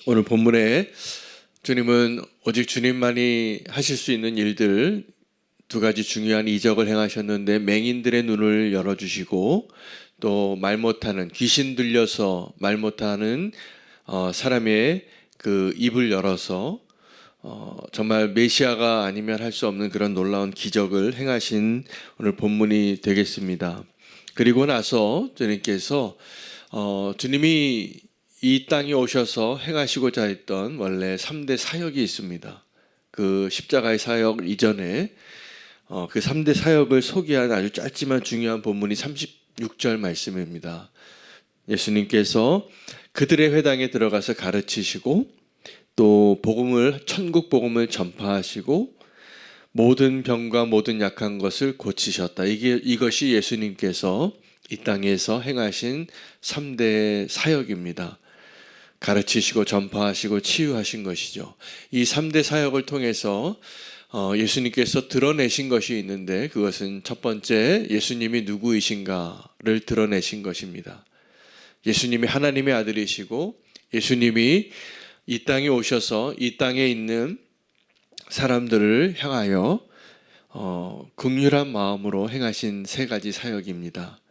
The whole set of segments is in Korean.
오늘 본문에 주님은 오직 주님만이 하실 수 있는 일들 두 가지 중요한 이적을 행하셨는데 맹인들의 눈을 열어주시고 또 말 못하는 귀신 들려서 말 못하는 사람의 그 입을 열어서 정말 메시아가 아니면 할 수 없는 그런 놀라운 기적을 행하신 오늘 본문이 되겠습니다. 그리고 나서 주님께서 주님이 이 땅에 오셔서 행하시고자 했던 원래 3대 사역이 있습니다. 그 십자가의 사역 이전에 그 3대 사역을 소개한 아주 짧지만 중요한 본문이 36절 말씀입니다. 예수님께서 그들의 회당에 들어가서 가르치시고 또 천국 복음을 전파하시고 모든 병과 모든 약한 것을 고치셨다. 이것이 예수님께서 이 땅에서 행하신 3대 사역입니다. 가르치시고 전파하시고 치유하신 것이죠. 이 3대 사역을 통해서 예수님께서 드러내신 것이 있는데 그것은 첫 번째 예수님이 누구이신가를 드러내신 것입니다. 예수님이 하나님의 아들이시고 예수님이 이 땅에 오셔서 이 땅에 있는 사람들을 향하여 긍휼한 마음으로 행하신 세 가지 사역입니다.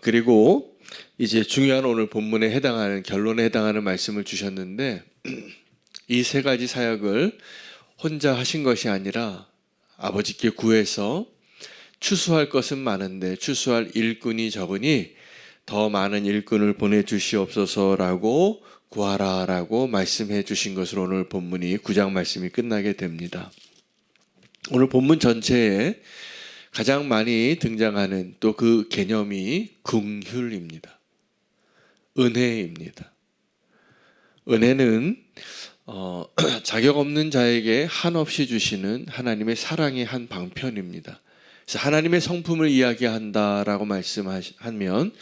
그리고 이제 중요한 오늘 본문에 해당하는 결론에 해당하는 말씀을 주셨는데 이 세 가지 사역을 혼자 하신 것이 아니라 아버지께 구해서 추수할 것은 많은데 추수할 일꾼이 적으니 더 많은 일꾼을 보내주시옵소서라고 구하라라고 말씀해 주신 것으로 오늘 본문이 9장 말씀이 끝나게 됩니다. 오늘 본문 전체에 가장 많이 등장하는 또 그 개념이 긍휼입니다. 은혜입니다. 은혜는 자격 없는 자에게 한없이 주시는 하나님의 사랑의 한 방편입니다. 그래서 하나님의 성품을 이야기한다라고 말씀하면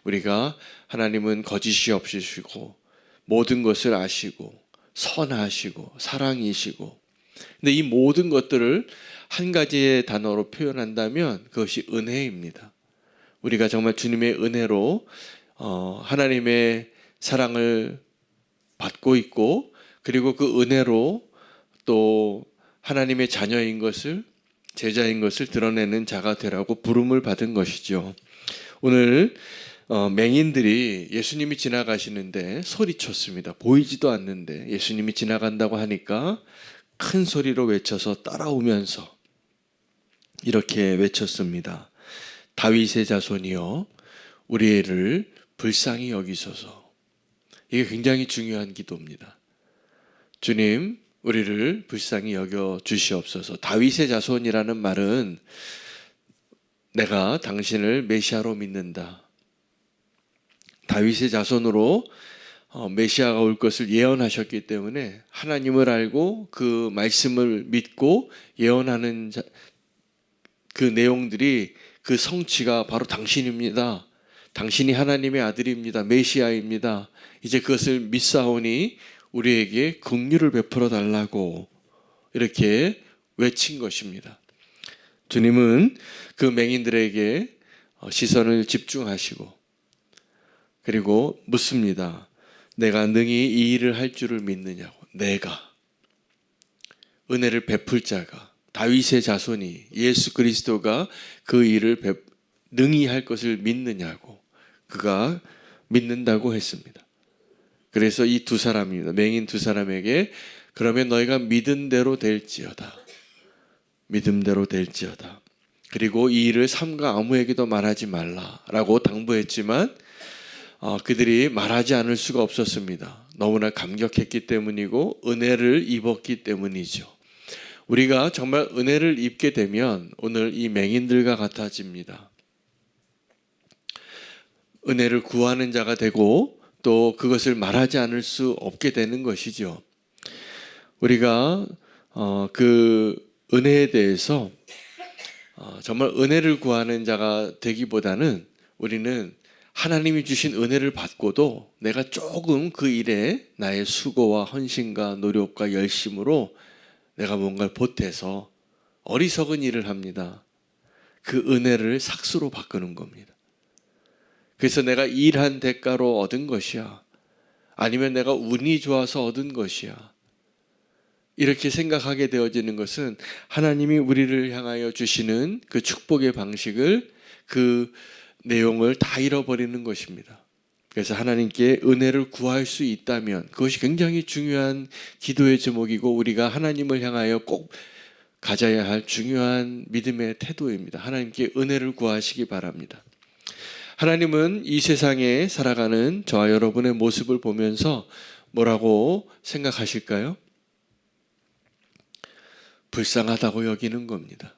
우리가 하나님은 거짓이 없으시고 모든 것을 아시고 선하시고 사랑이시고 근데 이 모든 것들을 한 가지의 단어로 표현한다면 그것이 은혜입니다. 우리가 정말 주님의 은혜로 하나님의 사랑을 받고 있고 그리고 그 은혜로 또 하나님의 자녀인 것을 제자인 것을 드러내는 자가 되라고 부름을 받은 것이죠. 오늘 맹인들이 예수님이 지나가시는데 소리쳤습니다. 보이지도 않는데 예수님이 지나간다고 하니까 큰 소리로 외쳐서 따라오면서 이렇게 외쳤습니다. 다윗의 자손이여 우리를 불쌍히 여기소서. 이게 굉장히 중요한 기도입니다. 주님 우리를 불쌍히 여겨 주시옵소서. 다윗의 자손이라는 말은 내가 당신을 메시아로 믿는다. 다윗의 자손으로 메시아가 올 것을 예언하셨기 때문에 하나님을 알고 그 말씀을 믿고 예언하는 그 내용들이 그 성취가 바로 당신입니다. 당신이 하나님의 아들입니다. 메시아입니다. 이제 그것을 믿사오니 우리에게 긍휼을 베풀어 달라고 이렇게 외친 것입니다. 주님은 그 맹인들에게 시선을 집중하시고 그리고 묻습니다. 내가 능히 이 일을 할 줄을 믿느냐고. 내가 은혜를 베풀 자가 다윗의 자손이 예수 그리스도가 그 일을 능히 할 것을 믿느냐고. 그가 믿는다고 했습니다. 그래서 이 두 사람입니다. 맹인 두 사람에게 그러면 너희가 믿은 대로 될지어다. 믿음대로 될지어다. 그리고 이 일을 삼가 아무에게도 말하지 말라라고 당부했지만 그들이 말하지 않을 수가 없었습니다. 너무나 감격했기 때문이고 은혜를 입었기 때문이죠. 우리가 정말 은혜를 입게 되면 오늘 이 맹인들과 같아집니다. 은혜를 구하는 자가 되고 또 그것을 말하지 않을 수 없게 되는 것이죠. 우리가 그 은혜에 대해서 정말 은혜를 구하는 자가 되기보다는 우리는 하나님이 주신 은혜를 받고도 내가 조금 그 일에 나의 수고와 헌신과 노력과 열심으로 내가 뭔가를 보태서 어리석은 일을 합니다. 그 은혜를 삭수로 바꾸는 겁니다. 그래서 내가 일한 대가로 얻은 것이야. 아니면 내가 운이 좋아서 얻은 것이야. 이렇게 생각하게 되어지는 것은 하나님이 우리를 향하여 주시는 그 축복의 방식을, 그 내용을 다 잃어버리는 것입니다. 그래서 하나님께 은혜를 구할 수 있다면 그것이 굉장히 중요한 기도의 제목이고 우리가 하나님을 향하여 꼭 가져야 할 중요한 믿음의 태도입니다. 하나님께 은혜를 구하시기 바랍니다. 하나님은 이 세상에 살아가는 저와 여러분의 모습을 보면서 뭐라고 생각하실까요? 불쌍하다고 여기는 겁니다.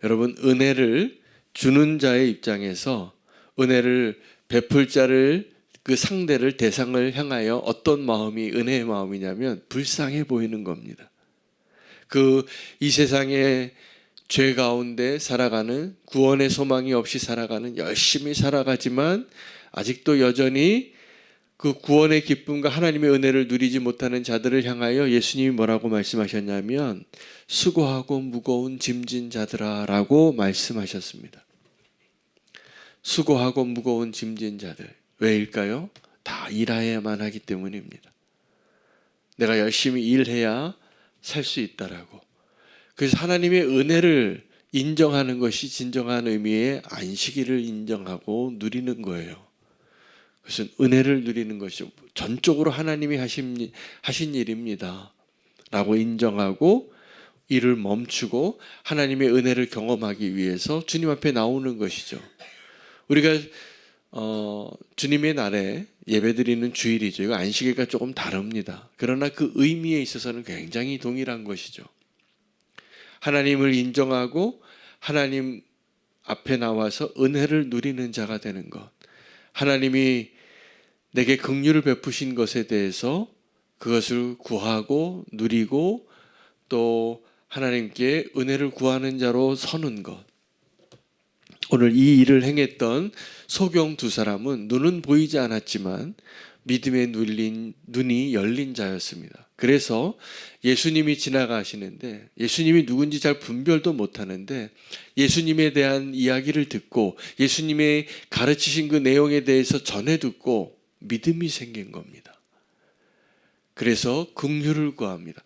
여러분, 은혜를 주는 자의 입장에서 은혜를 베풀 자를, 그 상대를, 대상을 향하여 어떤 마음이 은혜의 마음이냐면 불쌍해 보이는 겁니다. 이 세상에 죄 가운데 살아가는, 구원의 소망이 없이 살아가는, 열심히 살아가지만 아직도 여전히 그 구원의 기쁨과 하나님의 은혜를 누리지 못하는 자들을 향하여 예수님이 뭐라고 말씀하셨냐면 수고하고 무거운 짐진 자들아 라고 말씀하셨습니다. 수고하고 무거운 짐진 자들. 왜일까요? 다 일해야만 하기 때문입니다. 내가 열심히 일해야 살 수 있다라고. 그래서 하나님의 은혜를 인정하는 것이 진정한 의미의 안식일을 인정하고 누리는 거예요. 그것은 은혜를 누리는 것이죠. 전적으로 하나님이 하신 일입니다 라고 인정하고 일을 멈추고 하나님의 은혜를 경험하기 위해서 주님 앞에 나오는 것이죠. 우리가 주님의 날에 예배드리는 주일이죠. 이거 안식일과 조금 다릅니다. 그러나 그 의미에 있어서는 굉장히 동일한 것이죠. 하나님을 인정하고 하나님 앞에 나와서 은혜를 누리는 자가 되는 것. 하나님이 내게 긍휼을 베푸신 것에 대해서 그것을 구하고 누리고 또 하나님께 은혜를 구하는 자로 서는 것. 오늘 이 일을 행했던 소경 두 사람은 눈은 보이지 않았지만 믿음의 눈이 열린 자였습니다. 그래서 예수님이 지나가시는데 예수님이 누군지 잘 분별도 못하는데 예수님에 대한 이야기를 듣고 예수님의 가르치신 그 내용에 대해서 전해 듣고 믿음이 생긴 겁니다. 그래서 긍휼을 구합니다.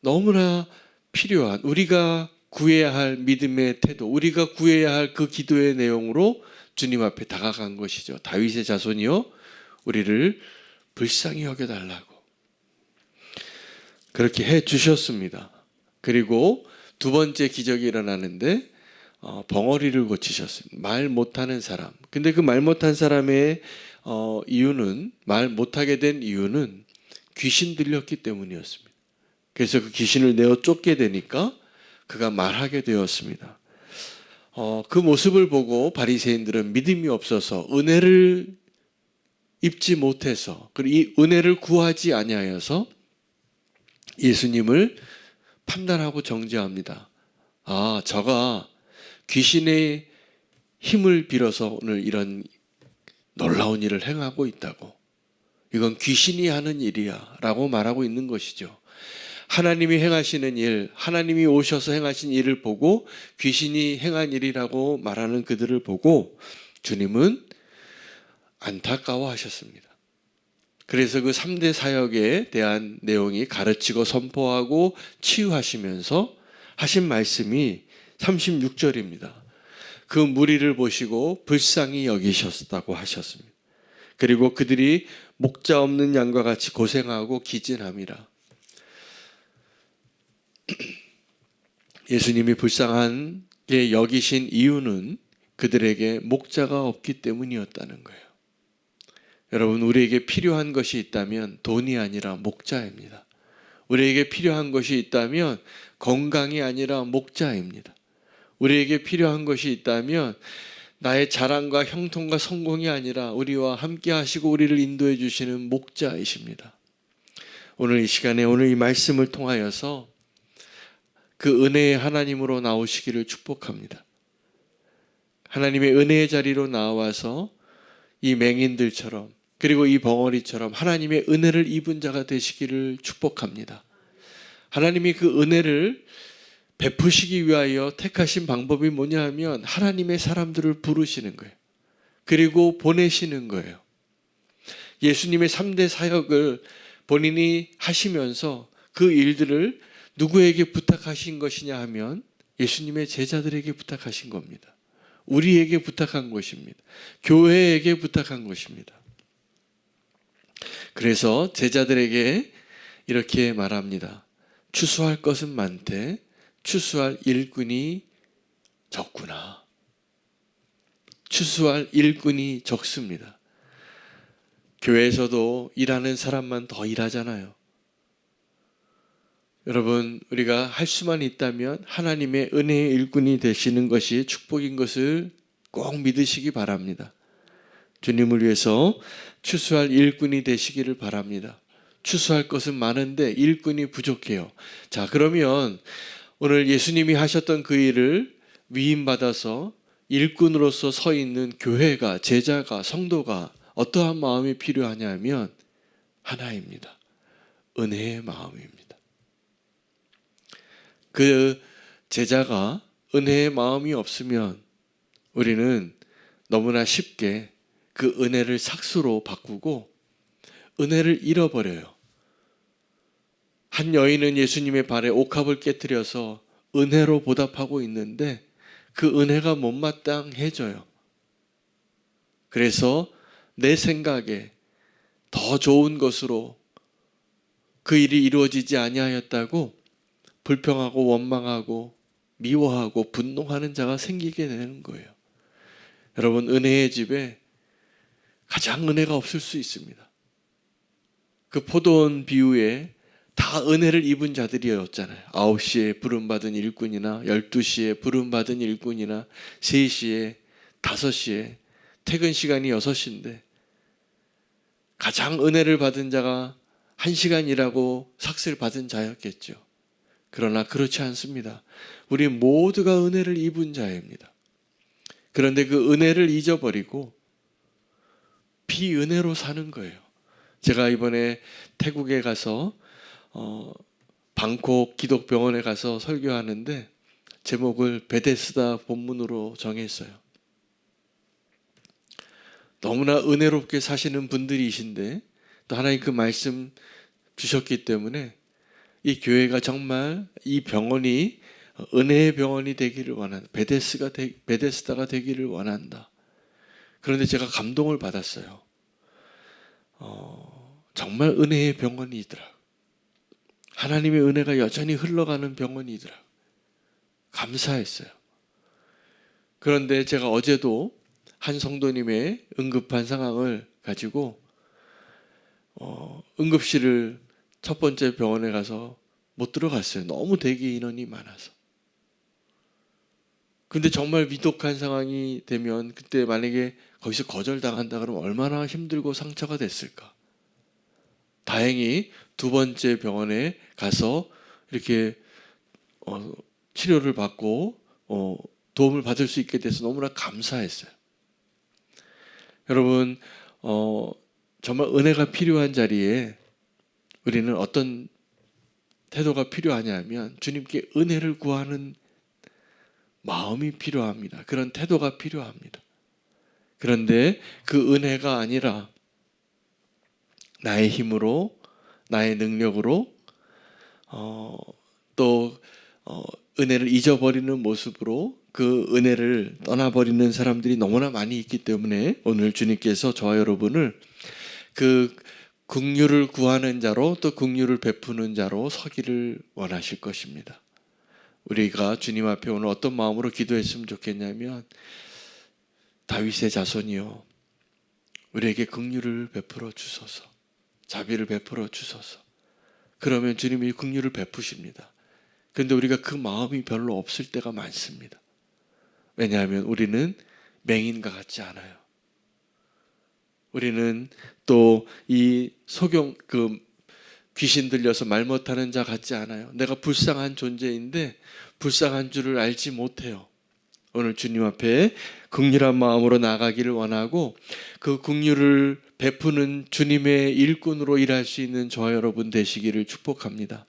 너무나 필요한, 우리가 구해야 할 믿음의 태도, 우리가 구해야 할 그 기도의 내용으로 주님 앞에 다가간 것이죠. 다윗의 자손이요 우리를 불쌍히 여겨달라고 그렇게 해 주셨습니다. 그리고 두 번째 기적이 일어나는데 벙어리를 고치셨습니다. 말 못하는 사람. 근데 그 말 못한 사람의 이유는, 말 못하게 된 이유는 귀신 들렸기 때문이었습니다. 그래서 그 귀신을 내어 쫓게 되니까 그가 말하게 되었습니다. 그 모습을 보고 바리새인들은 믿음이 없어서 은혜를 입지 못해서 그리고 이 은혜를 구하지 아니하여서 예수님을 판단하고 정죄합니다. 저가 귀신의 힘을 빌어서 오늘 이런 놀라운 일을 행하고 있다고. 이건 귀신이 하는 일이야 라고 말하고 있는 것이죠. 하나님이 행하시는 일, 하나님이 오셔서 행하신 일을 보고 귀신이 행한 일이라고 말하는 그들을 보고 주님은 안타까워하셨습니다. 그래서 그 3대 사역에 대한 내용이 가르치고 선포하고 치유하시면서 하신 말씀이 36절입니다. 그 무리를 보시고 불쌍히 여기셨다고 하셨습니다. 그리고 그들이 목자 없는 양과 같이 고생하고 기진함이라. 예수님이 불쌍하게 여기신 이유는 그들에게 목자가 없기 때문이었다는 거예요. 여러분, 우리에게 필요한 것이 있다면 돈이 아니라 목자입니다. 우리에게 필요한 것이 있다면 건강이 아니라 목자입니다. 우리에게 필요한 것이 있다면 나의 자랑과 형통과 성공이 아니라 우리와 함께 하시고 우리를 인도해 주시는 목자이십니다. 오늘 이 시간에 오늘 이 말씀을 통하여서 그 은혜의 하나님으로 나오시기를 축복합니다. 하나님의 은혜의 자리로 나와서 이 맹인들처럼 그리고 이 벙어리처럼 하나님의 은혜를 입은 자가 되시기를 축복합니다. 하나님이 그 은혜를 베푸시기 위하여 택하신 방법이 뭐냐 하면 하나님의 사람들을 부르시는 거예요. 그리고 보내시는 거예요. 예수님의 3대 사역을 본인이 하시면서 그 일들을 누구에게 부탁하신 것이냐 하면 예수님의 제자들에게 부탁하신 겁니다. 우리에게 부탁한 것입니다. 교회에게 부탁한 것입니다. 그래서 제자들에게 이렇게 말합니다. 추수할 것은 많되 추수할 일꾼이 적구나. 추수할 일꾼이 적습니다. 교회에서도 일하는 사람만 더 일하잖아요. 여러분, 우리가 할 수만 있다면 하나님의 은혜의 일꾼이 되시는 것이 축복인 것을 꼭 믿으시기 바랍니다. 주님을 위해서 추수할 일꾼이 되시기를 바랍니다. 추수할 것은 많은데 일꾼이 부족해요. 자, 그러면 오늘 예수님이 하셨던 그 일을 위임받아서 일꾼으로서 서 있는 교회가, 제자가, 성도가 어떠한 마음이 필요하냐면 하나입니다. 은혜의 마음입니다. 그 제자가 은혜의 마음이 없으면 우리는 너무나 쉽게 그 은혜를 삭수로 바꾸고 은혜를 잃어버려요. 한 여인은 예수님의 발에 옥합을 깨뜨려서 은혜로 보답하고 있는데 그 은혜가 못마땅해져요. 그래서 내 생각에 더 좋은 것으로 그 일이 이루어지지 아니하였다고 불평하고 원망하고 미워하고 분노하는 자가 생기게 되는 거예요. 여러분, 은혜의 집에 가장 은혜가 없을 수 있습니다. 그 포도원 비유에 다 은혜를 입은 자들이었잖아요. 9시에 부름받은 일꾼이나 12시에 부름받은 일꾼이나 3시에 5시에 퇴근 시간이 6시인데 가장 은혜를 받은 자가 1시간 일하고 삭스를 받은 자였겠죠. 그러나 그렇지 않습니다. 우리 모두가 은혜를 입은 자입니다. 그런데 그 은혜를 잊어버리고 비은혜로 사는 거예요. 제가 이번에 태국에 가서 방콕 기독병원에 가서 설교하는데 제목을 베데스다 본문으로 정했어요. 너무나 은혜롭게 사시는 분들이신데 또 하나님 그 말씀 주셨기 때문에 이 교회가 정말 이 병원이 은혜의 병원이 되기를 원한다. 베데스다가 되기를 원한다. 그런데 제가 감동을 받았어요. 정말 은혜의 병원이더라. 하나님의 은혜가 여전히 흘러가는 병원이더라. 감사했어요. 그런데 제가 어제도 한 성도님의 응급한 상황을 가지고 응급실을 첫 번째 병원에 가서 못 들어갔어요. 너무 대기 인원이 많아서. 근데 정말 위독한 상황이 되면 그때 만약에 거기서 거절당한다 그러면 얼마나 힘들고 상처가 됐을까. 다행히 두 번째 병원에 가서 이렇게 치료를 받고 도움을 받을 수 있게 돼서 너무나 감사했어요. 여러분, 정말 은혜가 필요한 자리에 우리는 어떤 태도가 필요하냐면 주님께 은혜를 구하는 마음이 필요합니다. 그런 태도가 필요합니다. 그런데 그 은혜가 아니라 나의 힘으로, 나의 능력으로 또 은혜를 잊어버리는 모습으로 그 은혜를 떠나버리는 사람들이 너무나 많이 있기 때문에 오늘 주님께서 저와 여러분을 그 긍휼을 구하는 자로 또 긍휼을 베푸는 자로 서기를 원하실 것입니다. 우리가 주님 앞에 오늘 어떤 마음으로 기도했으면 좋겠냐면 다윗의 자손이요, 우리에게 긍휼을 베풀어 주소서, 자비를 베풀어 주소서. 그러면 주님이 긍휼을 베푸십니다. 그런데 우리가 그 마음이 별로 없을 때가 많습니다. 왜냐하면 우리는 맹인과 같지 않아요. 우리는 또 이 귀신 들려서 말 못하는 자 같지 않아요. 내가 불쌍한 존재인데 불쌍한 줄을 알지 못해요. 오늘 주님 앞에 긍휼한 마음으로 나가기를 원하고 그 긍휼을 베푸는 주님의 일꾼으로 일할 수 있는 저와 여러분 되시기를 축복합니다.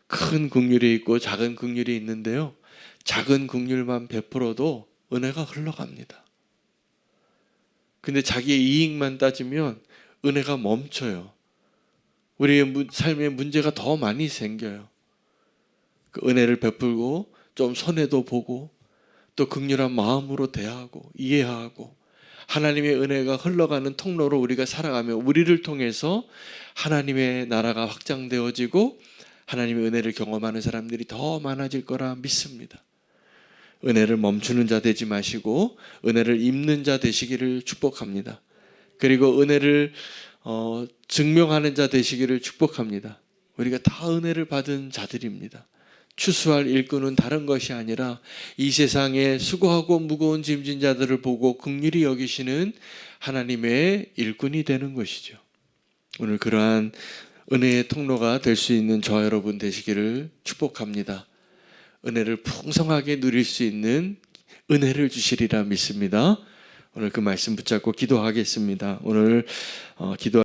큰 긍휼이 있고 작은 긍휼이 있는데요. 작은 긍휼만 베풀어도 은혜가 흘러갑니다. 근데 자기의 이익만 따지면 은혜가 멈춰요. 우리의 삶에 문제가 더 많이 생겨요. 그 은혜를 베풀고 좀 손해도 보고 또 긍휼한 마음으로 대하고 이해하고 하나님의 은혜가 흘러가는 통로로 우리가 살아가며 우리를 통해서 하나님의 나라가 확장되어지고 하나님의 은혜를 경험하는 사람들이 더 많아질 거라 믿습니다. 은혜를 멈추는 자 되지 마시고 은혜를 입는 자 되시기를 축복합니다. 그리고 은혜를 증명하는 자 되시기를 축복합니다. 우리가 다 은혜를 받은 자들입니다. 추수할 일꾼은 다른 것이 아니라 이 세상에 수고하고 무거운 짐진 자들을 보고 긍휼히 여기시는 하나님의 일꾼이 되는 것이죠. 오늘 그러한 은혜의 통로가 될 수 있는 저 여러분 되시기를 축복합니다. 은혜를 풍성하게 누릴 수 있는 은혜를 주시리라 믿습니다. 오늘 그 말씀 붙잡고 기도하겠습니다. 오늘 기도